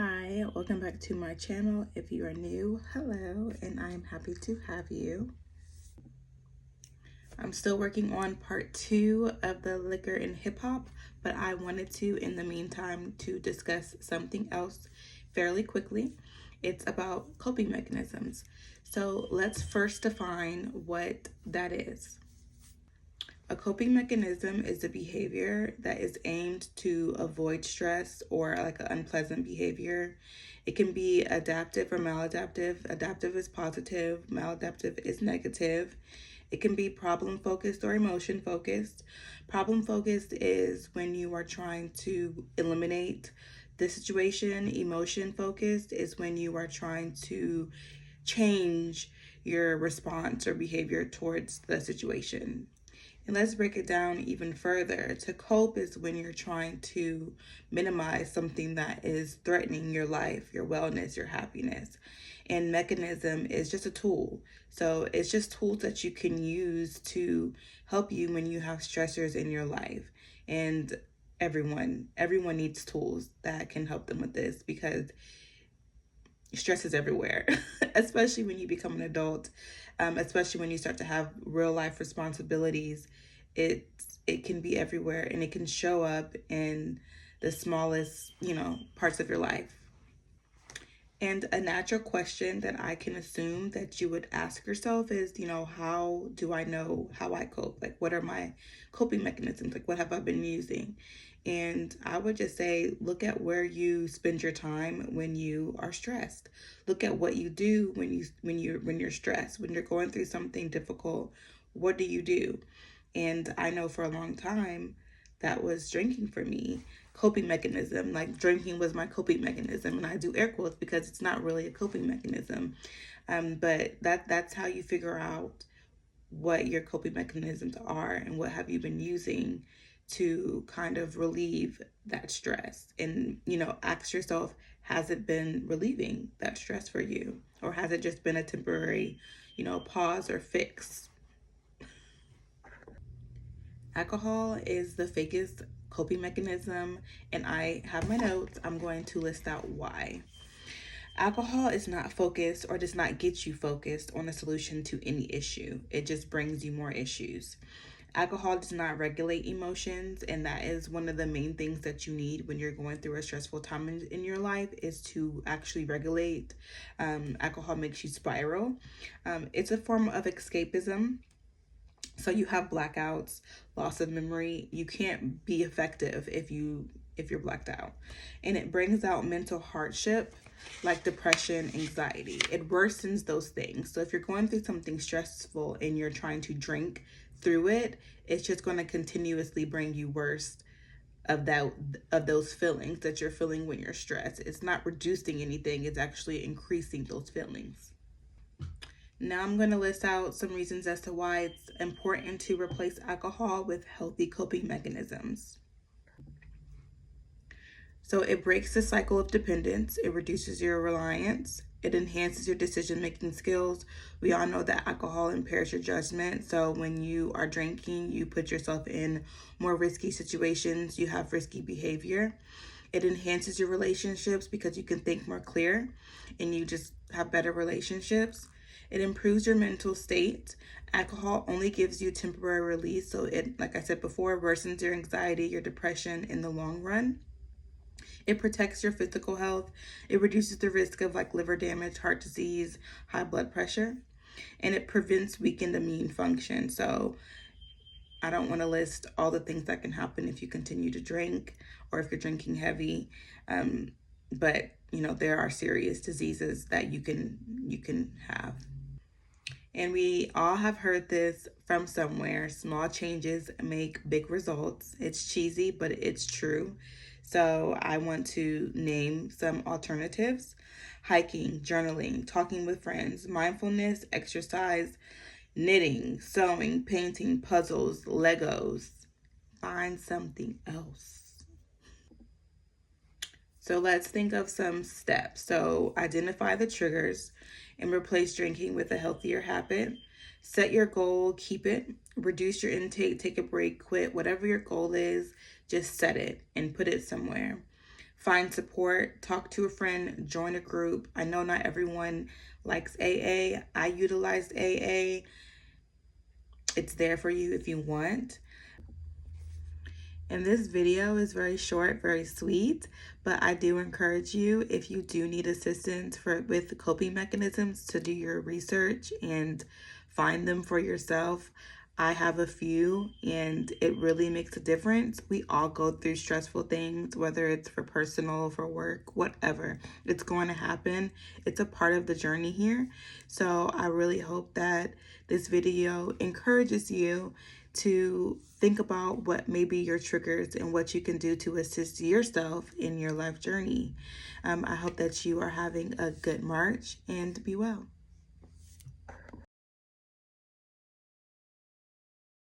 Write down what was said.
Hi, welcome back to my channel. If you are new, hello, and I am happy to have you. I'm still working on part 2 of the liquor and hip hop, but I wanted to, in the meantime, to discuss something else fairly quickly. It's about coping mechanisms. So let's first define what that is. A coping mechanism is a behavior that is aimed to avoid stress or like an unpleasant behavior. It can be adaptive or maladaptive. Adaptive is positive, maladaptive is negative. It can be problem focused or emotion focused. Problem focused is when you are trying to eliminate the situation. Emotion focused is when you are trying to change your response or behavior towards the situation. And let's break it down even further. To cope is when you're trying to minimize something that is threatening your life, your wellness, your happiness. And mechanism is just a tool. So it's just tools that you can use to help you when you have stressors in your life. And everyone needs tools that can help them with this because stress is everywhere, especially when you become an adult, especially when you start to have real life responsibilities. It can be everywhere, and it can show up in the smallest, parts of your life. And a natural question that I can assume that you would ask yourself is, how do I know how I cope? Like, what are my coping mechanisms? Like, what have I been using? And I would just say, look at where you spend your time when you are stressed. Look at what you do when you're stressed, when you're going through something difficult. What do you do? And I know for a long time that was drinking for me. Coping mechanism, like drinking was my coping mechanism, and I do air quotes because it's not really a coping mechanism. But that's how you figure out what your coping mechanisms are and what have you been using to kind of relieve that stress. And ask yourself, has it been relieving that stress for you, or has it just been a temporary pause or fix? Alcohol is the fakest coping mechanism, and I have my notes. I'm going to list out why. Alcohol is not focused or does not get you focused on a solution to any issue. It just brings you more issues. Alcohol does not regulate emotions, and that is one of the main things that you need when you're going through a stressful time in your life, is to actually regulate. Alcohol makes you spiral. It's a form of escapism. So you have blackouts, loss of memory. You can't be effective if you're blacked out. And it brings out mental hardship like depression, anxiety. It worsens those things. So if you're going through something stressful and you're trying to drink through it, it's just going to continuously bring you worse of those feelings that you're feeling when you're stressed. It's not reducing anything, it's actually increasing those feelings. Now I'm going to list out some reasons as to why it's important to replace alcohol with healthy coping mechanisms. So it breaks the cycle of dependence, it reduces your reliance, it enhances your decision-making skills. We all know that alcohol impairs your judgment. So when you are drinking, you put yourself in more risky situations, you have risky behavior. It enhances your relationships because you can think more clear and you just have better relationships. It improves your mental state. Alcohol only gives you temporary release. So it, like I said before, worsens your anxiety, your depression in the long run. It protects your physical health. It reduces the risk of like liver damage, heart disease, high blood pressure. And it prevents weakened immune function. So I don't want to list all the things that can happen if you continue to drink or if you're drinking heavy. But there are serious diseases that you can have. And we all have heard this from somewhere. Small changes make big results. It's cheesy, but it's true. So I want to name some alternatives: hiking, journaling, talking with friends, mindfulness, exercise, knitting, sewing, painting, puzzles, Legos. Find something else. So let's think of some steps. So identify the triggers and replace drinking with a healthier habit. Set your goal, keep it. Reduce your intake, take a break, quit. Whatever your goal is, just set it and put it somewhere. find support, talk to a friend, join a group. I know not everyone likes AA. I utilized AA. It's there for you if you want. And this video is very short, very sweet, but I do encourage you, if you do need assistance with coping mechanisms, to do your research and find them for yourself. I have a few and it really makes a difference. We all go through stressful things, whether it's for personal, for work, whatever. It's going to happen. It's a part of the journey here. So I really hope that this video encourages you to think about what may be your triggers and what you can do to assist yourself in your life journey. I hope that you are having a good March, and be well.